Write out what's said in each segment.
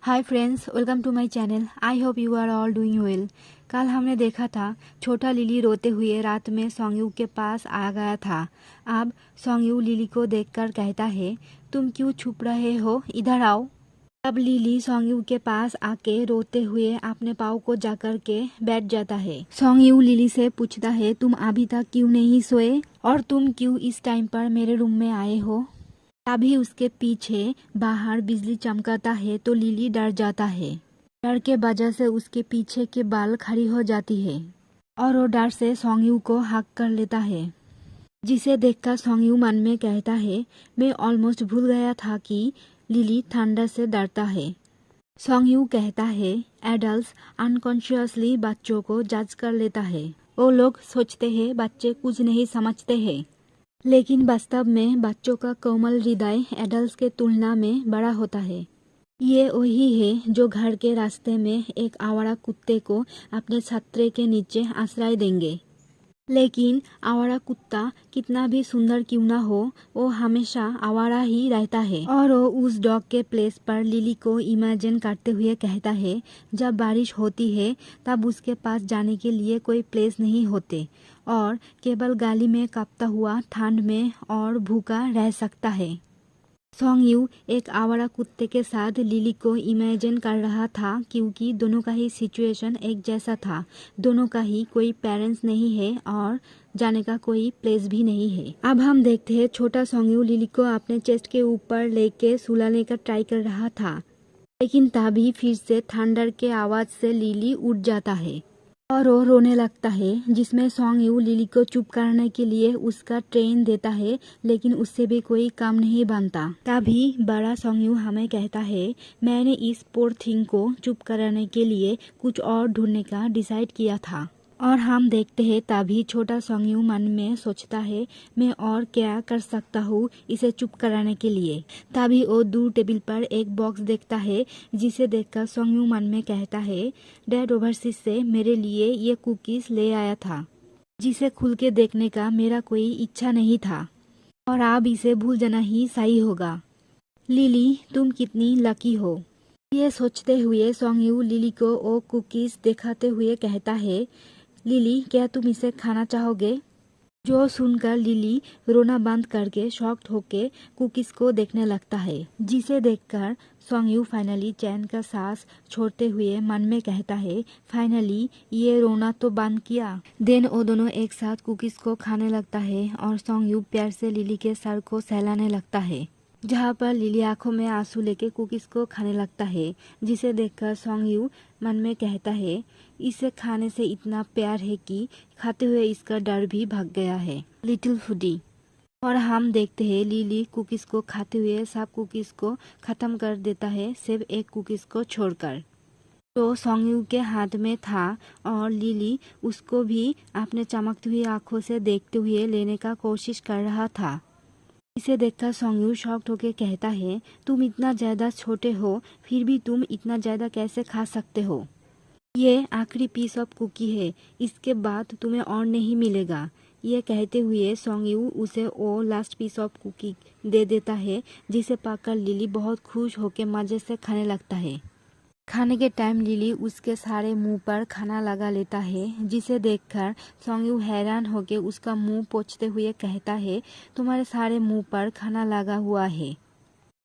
Hi friends, welcome to my channel. I hope you are all doing well. कल हमने देखा था छोटा लिली रोते हुए रात में सोंगयू के पास आ गया था। अब सोंगयू लिली को देखकर कहता है, तुम क्यों छुप रहे हो, इधर आओ। अब लिली सोंगयू के पास आके रोते हुए अपने पाँव को जाकर के बैठ जाता है। सोंगयू लिली से पूछता है, तुम अभी तक क्यों नहीं सोए और तुम क्यों इस टाइम पर मेरे रूम में आए हो। तभी उसके पीछे बाहर बिजली चमकाता है तो लिली डर जाता है। डर के वजह से उसके पीछे के बाल खड़ी हो जाती है और वो डर से सोंगयू को हक कर लेता है, जिसे देखकर सोंगयू मन में कहता है, मैं ऑलमोस्ट भूल गया था कि लिली थंडर से डरता है। सोंगयू कहता है, एडल्ट्स अनकॉन्शियसली बच्चों को जज कर लेता है। वो लोग सोचते हैं बच्चे कुछ नहीं समझते हैं, लेकिन वास्तव में बच्चों का कोमल हृदय एडल्ट्स के तुलना में बड़ा होता है। ये वही है जो घर के रास्ते में एक आवारा कुत्ते को अपने छतरे के नीचे आश्रय देंगे। लेकिन आवारा कुत्ता कितना भी सुंदर क्यों ना हो, वो हमेशा आवारा ही रहता है। और वो उस डॉग के प्लेस पर लिली को इमेजिन करते हुए कहता है, जब बारिश होती है तब उसके पास जाने के लिए कोई प्लेस नहीं होते और केवल गाली में कांपता हुआ ठंड में और भूखा रह सकता है। सोंगयू एक आवारा कुत्ते के साथ लिली को इमेजिन कर रहा था क्योंकि दोनों का ही सिचुएशन एक जैसा था। दोनों का ही कोई पेरेंट्स नहीं है और जाने का कोई प्लेस भी नहीं है। अब हम देखते हैं छोटा सोंगयू लिली को अपने चेस्ट के ऊपर लेके सुलाने का ट्राई कर रहा था, लेकिन तभी फिर से थंडर के आवाज से लिली उठ जाता है और वो रोने लगता है, जिसमें सोंगयू लिली को चुप करने के लिए उसका ट्रेन देता है, लेकिन उससे भी कोई काम नहीं बनता। तभी बड़ा सोंगयू हमें कहता है, मैंने इस पोर थिंग को चुप कराने के लिए कुछ और ढूंढने का डिसाइड किया था। और हम देखते हैं तभी छोटा सोंगयू मन में सोचता है, मैं और क्या कर सकता हूँ इसे चुप कराने के लिए। तभी वो दूर टेबल पर एक बॉक्स देखता है, जिसे देखकर सोंगयू मन में कहता है, डैड ओवरसीज से मेरे लिए ये कुकीज ले आया था, जिसे खुल के देखने का मेरा कोई इच्छा नहीं था और अब इसे भूल जाना ही सही होगा। लिली, तुम कितनी लकी हो। ये सोचते हुए सोंगयू लिली को वो कुकीज दिखाते हुए कहता है, लिली, क्या तुम इसे खाना चाहोगे। जो सुनकर लिली रोना बंद करके शॉक्ड होके कुकीज को देखने लगता है, जिसे देखकर सोंगयू फाइनली चैन का सांस छोड़ते हुए मन में कहता है, फाइनली ये रोना तो बंद किया। देन वो दोनों एक साथ कुकीज को खाने लगता है और सोंगयू प्यार से लिली के सर को सहलाने लगता है, जहाँ पर लिली आंखों में आंसू लेके कुकीज को खाने लगता है, जिसे देखकर सोंगयू मन में कहता है, इसे खाने से इतना प्यार है कि खाते हुए इसका डर भी भाग गया है, लिटिल फूडी। और हम देखते हैं लिली कुकीज को खाते हुए सब कुकीज को खत्म कर देता है, सिर्फ एक कुकीज को छोड़कर, तो सोंगयू के हाथ में था और लिली उसको भी अपने चमकती हुई आंखों से देखते हुए लेने का कोशिश कर रहा था। इसे देखकर सोंगयू शॉक्ड होकर कहता है, तुम इतना ज्यादा छोटे हो फिर भी तुम इतना ज्यादा कैसे खा सकते हो। ये आखिरी पीस ऑफ कुकी है, इसके बाद तुम्हें और नहीं मिलेगा। ये कहते हुए सोंगयू उसे वो लास्ट पीस ऑफ कुकी दे देता है, जिसे पाकर लिली बहुत खुश होकर मजे से खाने लगता है। खाने के टाइम लिली उसके सारे मुंह पर खाना लगा लेता है, जिसे देखकर सोंगयू हैरान होकर उसका मुंह पोंछते हुए कहता है, तुम्हारे सारे मुंह पर खाना लगा हुआ है,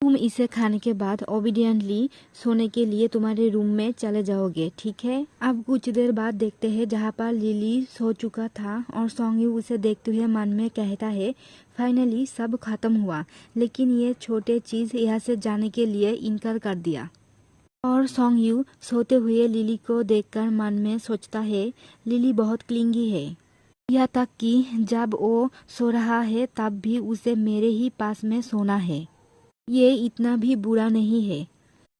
तुम इसे खाने के बाद ओबीडियंटली सोने के लिए तुम्हारे रूम में चले जाओगे, ठीक है। अब कुछ देर बाद देखते हैं जहाँ पर लिली सो चुका था और सोंगयू उसे देखते हुए मन में कहता है, फाइनली सब खत्म हुआ, लेकिन ये छोटे चीज यहाँ से जाने के लिए इनकार कर दिया। और सोंगयू सोते हुए लिली को देखकर मन में सोचता है, लिली बहुत क्लिंगी है, यहाँ तक कि जब वो सो रहा है तब भी उसे मेरे ही पास में सोना है। ये इतना भी बुरा नहीं है।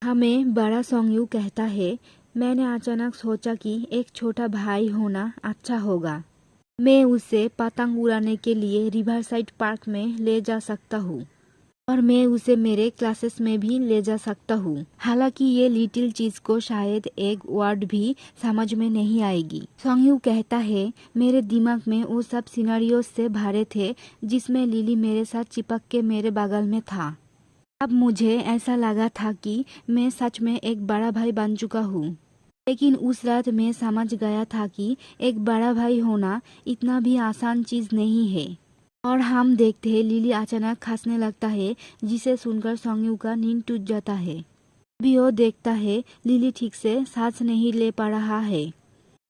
हमें बड़ा सोंगयू कहता है, मैंने अचानक सोचा कि एक छोटा भाई होना अच्छा होगा। मैं उसे पतंग उड़ाने के लिए रिवर साइड पार्क में ले जा सकता हूँ और मैं उसे मेरे क्लासेस में भी ले जा सकता हूँ। हालांकि ये लिटिल चीज को शायद एक वर्ड भी समझ में नहीं आएगी। सोंगयू कहता है, मेरे दिमाग में वो सब सिनेरियोस से भरे थे जिसमें लिली मेरे साथ चिपक के मेरे बगल में था। अब मुझे ऐसा लगा था कि मैं सच में एक बड़ा भाई बन चुका हूँ, लेकिन उस रात मैं समझ गया था कि एक बड़ा भाई होना इतना भी आसान चीज़ नहीं है। और हम देखते हैं लिली अचानक हंसने लगता है, जिसे सुनकर सोंगयू का नींद टूट जाता है। अभी वो देखता है लिली ठीक से सांस नहीं ले पा रहा है।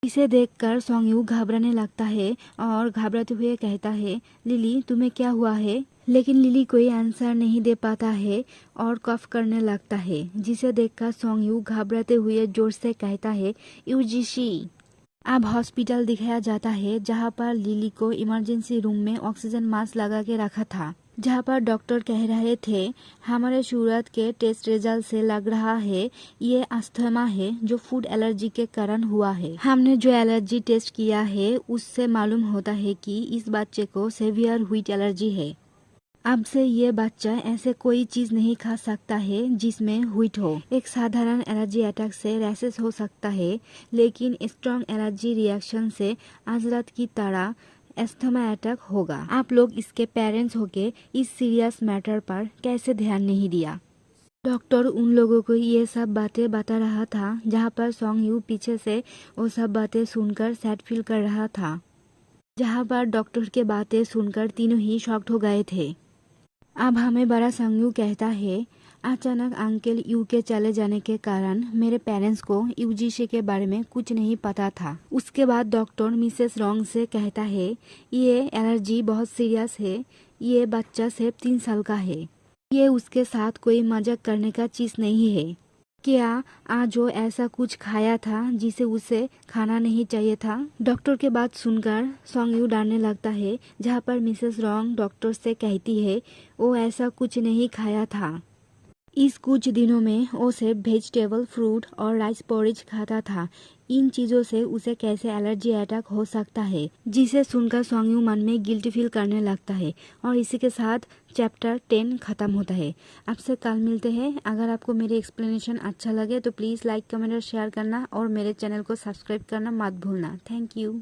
इसे देखकर सोंगयू घबराने लगता है और घबराते हुए कहता है, लिली तुम्हें क्या हुआ है? लेकिन लिली कोई आंसर नहीं दे पाता है और कफ करने लगता है, जिसे देखकर सोंगयू घबराते हुए जोर से कहता है, यूजीशी। अब हॉस्पिटल दिखाया जाता है, जहाँ पर लिली को इमरजेंसी रूम में ऑक्सीजन मास्क लगा के रखा था, जहाँ पर डॉक्टर कह रहे थे हमारे सूरत के टेस्ट रिजल्ट से लग रहा है ये अस्थमा है जो फूड एलर्जी के कारण हुआ है। हमने जो एलर्जी टेस्ट किया है उससे मालूम होता है कि इस बच्चे को सेवियर व्हीट एलर्जी है। अब से ये बच्चा ऐसे कोई चीज नहीं खा सकता है जिसमें व्हीट हो। एक साधारण एलर्जी अटैक से रैशेस हो सकता है, लेकिन स्ट्रॉन्ग एलर्जी रिएक्शन से अजरत की तरह एस्थमा अटैक होगा। आप लोग इसके पेरेंट्स होके इस सीरियस मैटर पर कैसे ध्यान नहीं दिया? डॉक्टर उन लोगों को ये सब बातें बता रहा था, जहाँ पर सोंगयू पीछे से वो सब बातें सुनकर सैड फील कर रहा था। जहाँ पर डॉक्टर के बातें सुनकर तीनों ही शॉक्ड हो गए थे। अब हमें बड़ा सोंगयू कहता है, अचानक अंकल यू के चले जाने के कारण मेरे पेरेंट्स को यूजीसी के बारे में कुछ नहीं पता था। उसके बाद डॉक्टर मिसेस रोंग से कहता है, ये एलर्जी बहुत सीरियस है, ये बच्चा सिर्फ 3 साल का है, ये उसके साथ कोई मजाक करने का चीज नहीं है। क्या आज वो ऐसा कुछ खाया था जिसे उसे खाना नहीं चाहिए था? डॉक्टर के बात सुनकर सोंगयू डरने लगता है, जहाँ पर मिसेस रोंग डॉक्टर से कहती है वो ऐसा कुछ नहीं खाया था। इस कुछ दिनों में वो सिर्फ वेजिटेबल, फ्रूट और राइस पोरिज खाता था। इन चीजों से उसे कैसे एलर्जी अटैक हो सकता है, जिसे सुनकर सोंगयू मन में गिल्टी फील करने लगता है। और इसी के साथ चैप्टर 10 खत्म होता है। आपसे कल मिलते हैं। अगर आपको मेरी एक्सप्लेनेशन अच्छा लगे तो प्लीज़ लाइक, कमेंट और शेयर करना और मेरे चैनल को सब्सक्राइब करना मत भूलना। Thank you.